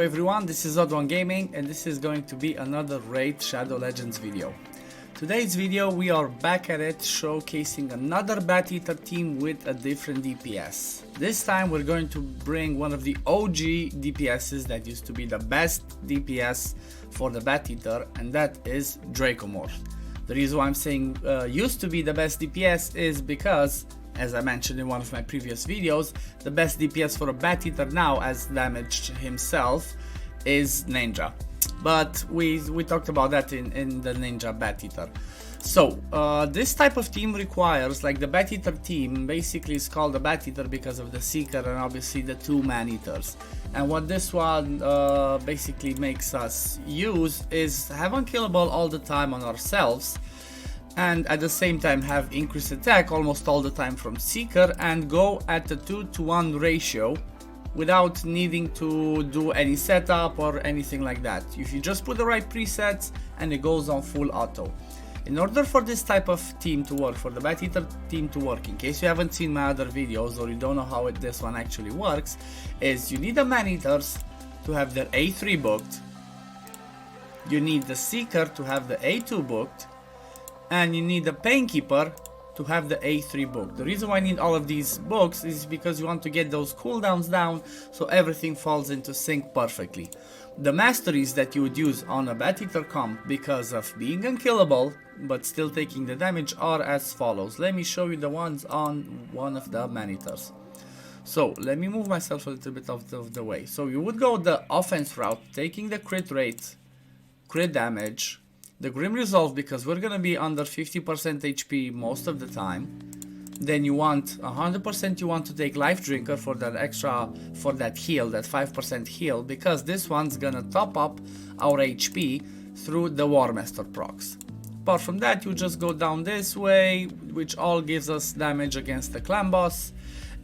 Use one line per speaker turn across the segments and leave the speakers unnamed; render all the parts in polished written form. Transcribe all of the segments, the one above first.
everyone, this is OddOneGaming and this is going to be another Raid Shadow Legends video. Today's video we are back at it, showcasing another Bateater team with a different DPS. This time we're going to bring one of the OG DPSs that used to be the best DPS for the Bateater, and that is Dracomorph. The reason why I'm saying used to be the best DPS is because, as I mentioned in one of my previous videos, the best DPS for a Bateater now, as damaged himself, is Ninja. But we talked about that in the Ninja Bateater. So this type of team requires, like the Bateater team basically is called a Bateater because of the Seeker and obviously the two man-eaters. And what this one basically makes us use is have unkillable all the time on ourselves, and at the same time have increased attack almost all the time from Seeker, and go at a 2-to-1 ratio without needing to do any setup or anything like that. If you just put the right presets and it goes on full auto. In order for this type of team to work, for the Bateater team to work, in case you haven't seen my other videos or you don't know how this one actually works, is you need the man-eaters to have their A3 booked, you need the Seeker to have the A2 booked, and you need the Painkeeper to have the A3 book. The reason why I need all of these books is because you want to get those cooldowns down so everything falls into sync perfectly. The Masteries that you would use on a Bateater comp because of being unkillable but still taking the damage are as follows. Let me show you the ones on one of the man-eaters. So let me move myself a little bit out of the way. So you would go the offense route, taking the crit rate, crit damage, the Grim Resolve because we're gonna be under 50% HP most of the time. Then you want 100%, you want to take Life Drinker for that extra, for that heal, that 5% heal, because this one's gonna top up our HP through the War Master procs. Apart from that, you just go down this way, which all gives us damage against the clan boss.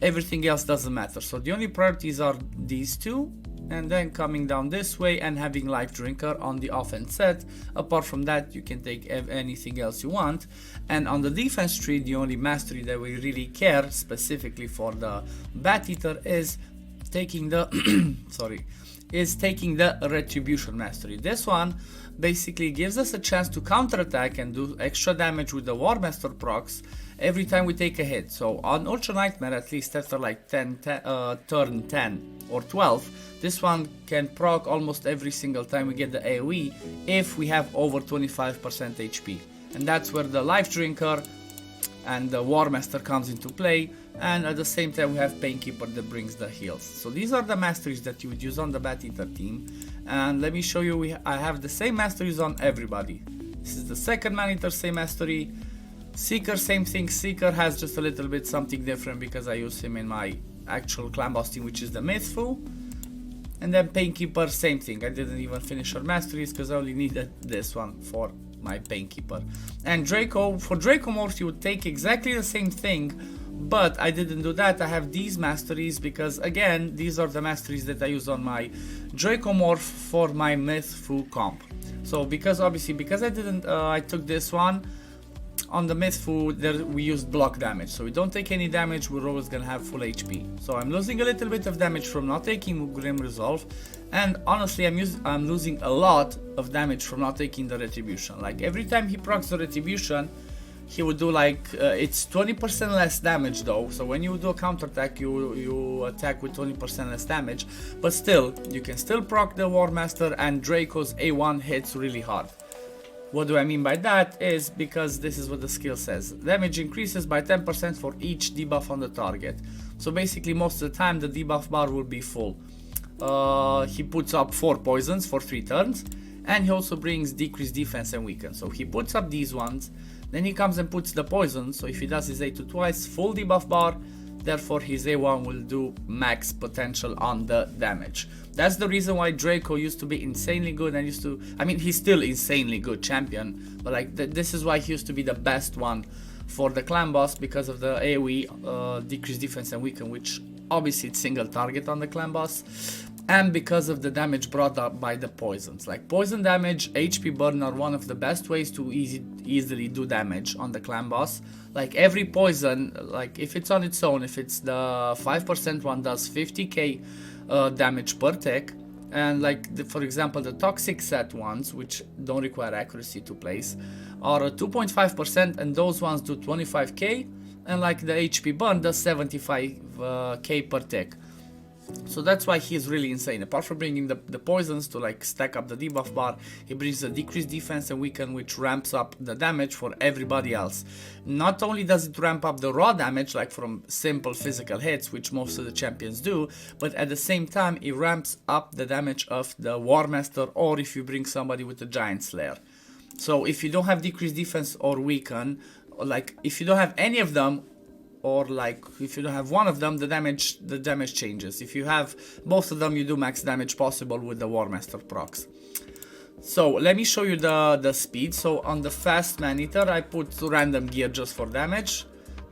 Everything else doesn't matter. So the only priorities are these two, and then coming down this way and having Life Drinker on the offense set. Apart from that, you can take anything else you want. And on the defense tree, the only mastery that we really care specifically for the Bateater is taking the taking the Retribution Mastery. This one basically gives us a chance to counterattack and do extra damage with the War Master procs every time we take a hit. So on Ultra Nightmare, at least after like turn 10 or 12, this one can proc almost every single time we get the AoE if we have over 25% HP. And that's where the Life Drinker and the War Master comes into play, and at the same time we have Painkeeper that brings the heals. So these are the masteries that you would use on the Bateater team, and let me show you, I have the same masteries on everybody. This is the second man-eater, same mastery. Seeker, same thing. Seeker has just a little bit something different because I use him in my actual clan boss team, which is the Mythfu. And then Painkeeper, same thing. I didn't even finish her masteries because I only needed this one for my Painkeeper. And for Dracomorph you would take exactly the same thing, but I didn't do that. I have these masteries because, again, these are the masteries that I use on my Dracomorph for my Mythfu comp. So because I took this one on the Mythfu, there we used block damage, so we don't take any damage, we're always gonna have full HP. So I'm losing a little bit of damage from not taking Grim Resolve, and honestly I'm losing a lot of damage from not taking the Retribution. Like every time he procs the Retribution, he would do like, it's 20% less damage though, so when you do a counterattack you attack with 20% less damage, but still, you can still proc the War Master, and Draco's A1 hits really hard. What do I mean by that is because this is what the skill says. Damage increases by 10% for each debuff on the target. So basically most of the time the debuff bar will be full. He puts up 4 poisons for 3 turns, and he also brings decreased defense and weaken. So he puts up these ones, then he comes and puts the poison, so if he does his A2 twice, full debuff bar, therefore his A1 will do max potential on the damage. That's the reason why Draco used to be insanely good and he's still insanely good champion, but like this is why he used to be the best one for the clan boss because of the AoE, decreased defense and weaken, which obviously it's single target on the clan boss, and because of the damage brought up by the poisons. Like poison damage, HP burn are one of the best ways to easily do damage on the clan boss. Like every poison, like if it's on its own, if it's the 5% one, does 50k damage per tick. And like for example, the toxic set ones, which don't require accuracy to place, are 2.5%, and those ones do 25k, and like the HP burn does 75k per tick. So that's why he's really insane. Apart from bringing the poisons to like stack up the debuff bar, he brings a decreased defense and weaken, which ramps up the damage for everybody else. Not only does it ramp up the raw damage, like from simple physical hits, which most of the champions do, but at the same time it ramps up the damage of the War Master, or if you bring somebody with a Giant Slayer. So if you don't have decreased defense or weaken, or like if you don't have any of them, or like if you don't have one of them, the damage changes. If you have both of them, you do max damage possible with the War Master procs. So let me show you the speed. So on the fast Maneater, I put random gear just for damage.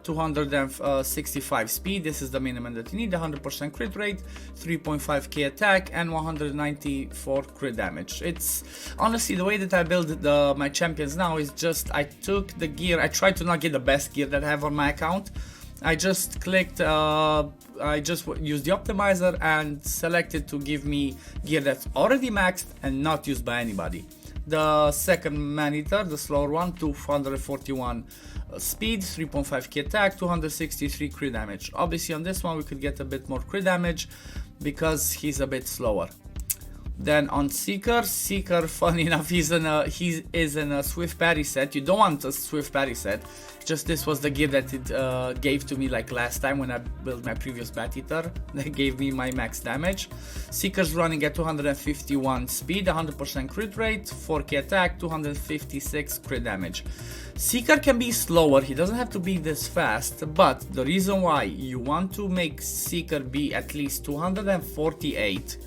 265 speed, this is the minimum that you need, 100% crit rate, 3.5k attack, and 194 crit damage. It's honestly the way that I build my champions now is just I took the gear, I tried to not get the best gear that I have on my account. I just clicked, I just used the optimizer and selected to give me gear that's already maxed and not used by anybody. The second Maneater, the slower one, 241 speed, 3.5k attack, 263 crit damage. Obviously on this one we could get a bit more crit damage because he's a bit slower. Then on Seeker, funny enough, he is in a Swift Parry set. You don't want a Swift Parry set, just this was the gear that it gave to me like last time when I built my previous Bateater. That gave me my max damage. Seeker's running at 251 speed, 100% crit rate, 4k attack, 256 crit damage. Seeker can be slower, he doesn't have to be this fast, but the reason why you want to make Seeker be at least 248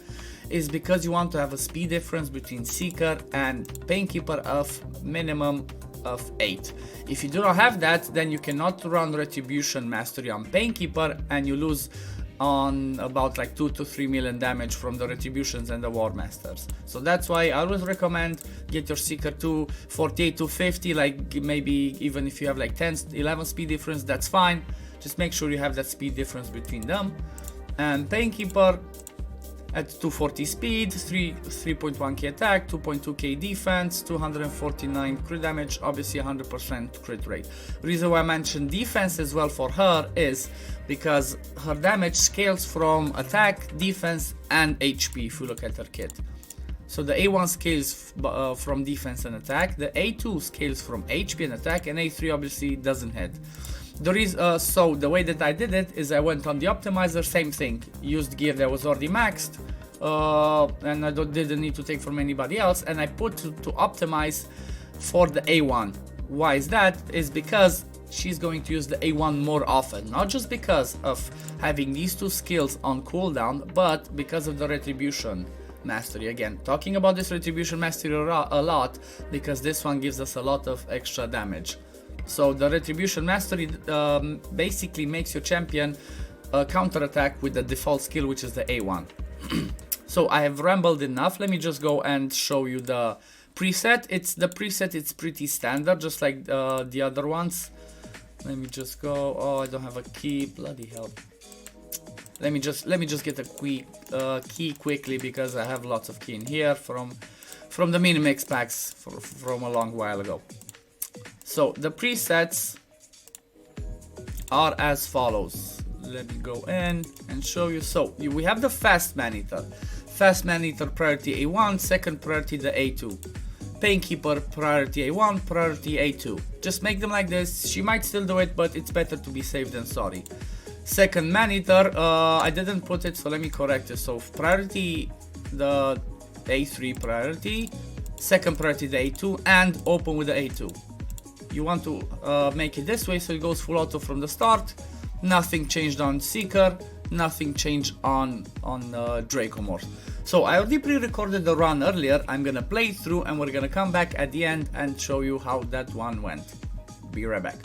is because you want to have a speed difference between Seeker and Painkeeper of minimum of 8. If you do not have that, then you cannot run Retribution Mastery on Painkeeper and you lose on about like 2 to 3 million damage from the Retributions and the War Masters. So that's why I always recommend get your Seeker to 48 to 50, like maybe even if you have like 10, 11 speed difference, that's fine. Just make sure you have that speed difference between them. And Painkeeper at 240 speed, 3.1k attack, 2.2k defense, 249 crit damage, obviously 100% crit rate. Reason why I mentioned defense as well for her is because her damage scales from attack, defense, and HP if you look at her kit. So the A1 scales from defense and attack, the A2 scales from HP and attack, and A3 obviously doesn't hit. So the way that I did it is I went on the optimizer, same thing, used gear that was already maxed, and I didn't need to take from anybody else, and I put to optimize for the A1. Why is that? Is because she's going to use the A1 more often, not just because of having these two skills on cooldown, but because of the Retribution Mastery. Again, talking about this Retribution Mastery a lot because this one gives us a lot of extra damage. So the Retribution Mastery basically makes your champion counterattack with the default skill, which is the A1. So I have rambled enough. Let me just go and show you the preset. It's pretty standard, just like the other ones. Let me just go. Oh, I don't have a key. Bloody hell. Let me just get a key quickly because I have lots of key in here from the mini mix packs from a long while ago. So the presets are as follows. Let me go in and show you. So we have the fast Maneater. Fast Maneater priority A1, second priority the A2. Painkeeper priority A1, priority A2. Just make them like this. She might still do it, but it's better to be safe than sorry. Second Maneater, I didn't put it, so let me correct it. So priority the A3 priority, second priority the A2, and open with the A2. You want to make it this way so it goes full auto from the start. Nothing changed on Seeker, nothing changed on Dracomorph. So I already pre-recorded the run earlier. I'm gonna play it through and we're gonna come back at the end and show you how that one went. Be right back.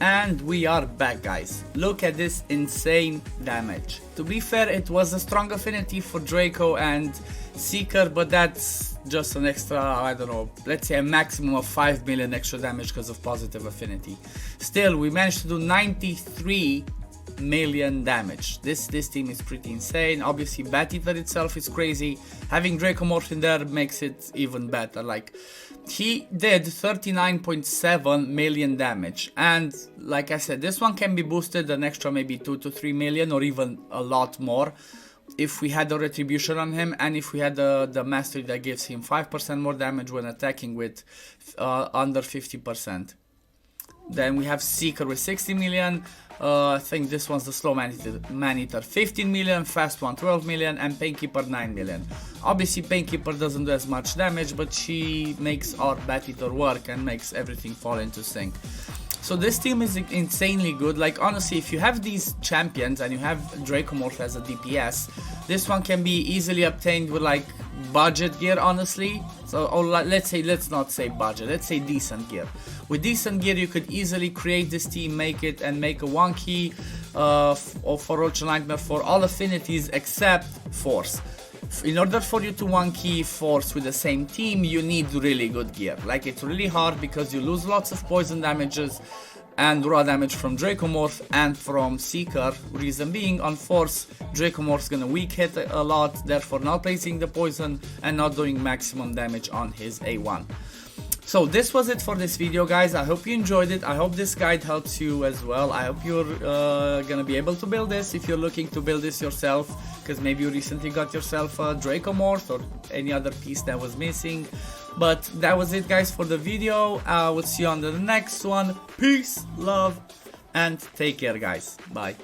And we are back, guys. Look at this insane damage. To be fair, it was a strong affinity for Draco and Seeker, but that's just an extra, I don't know, let's say a maximum of 5 million extra damage because of positive affinity. Still, we managed to do 93 million damage. This team is pretty insane. Obviously, Bateater itself is crazy. Having Dracomorph in there makes it even better. Like, he did 39.7 million damage, and like I said, this one can be boosted an extra maybe 2 to 3 million or even a lot more if we had the retribution on him, and if we had the mastery that gives him 5% more damage when attacking with under 50%. Then we have Seeker with 60 million. I think this one's the slow man-eater 15 million, fast one 12 million, and Painkeeper 9 million. Obviously Painkeeper doesn't do as much damage, but she makes our Bateater work and makes everything fall into sync. So this team is insanely good. Like, honestly, if you have these champions and you have Dracomorph as a DPS, this one can be easily obtained with like budget gear, honestly. So, or let's not say budget, let's say decent gear. With decent gear, you could easily create this team, make a 1 key for Roach Nightmare for all affinities except Force. In order for you to 1 key Force with the same team, you need really good gear. Like, it's really hard because you lose lots of poison damages and raw damage from Dracomorph and from Seeker. Reason being, on Force, Dracomorph's gonna weak hit a lot, therefore not placing the poison and not doing maximum damage on his A1. So this was it for this video, guys. I hope you enjoyed it. I hope this guide helps you as well. I hope you're gonna be able to build this if you're looking to build this yourself, because maybe you recently got yourself a Dracomorph or any other piece that was missing. But that was it, guys, for the video. I will see you on the next one. Peace, love, and take care, guys. Bye.